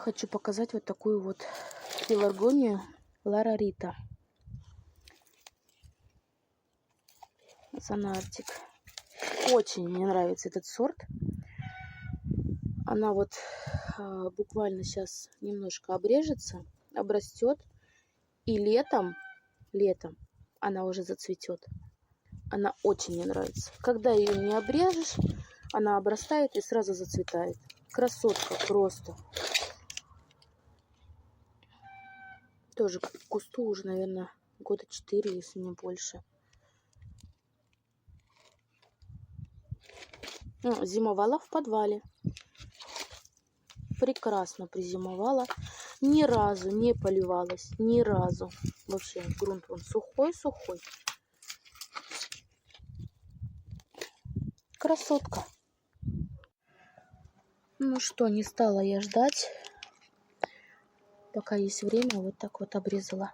хочу показать вот такую вот пеларгонию Ларарита. Занартик. Очень мне нравится этот сорт. Она вот буквально сейчас немножко обрежется, обрастет. И летом она уже зацветет. Она очень мне нравится. Когда ее не обрежешь, она обрастает и сразу зацветает. Красотка просто. Тоже к кусту уже, наверное, года 4, если не больше. Зимовала в подвале. Прекрасно призимовала. Ни разу не поливалась. Ни разу. Вообще грунт он сухой-сухой. Красотка. Ну что, не стала я ждать. Пока есть время, вот так вот обрезала.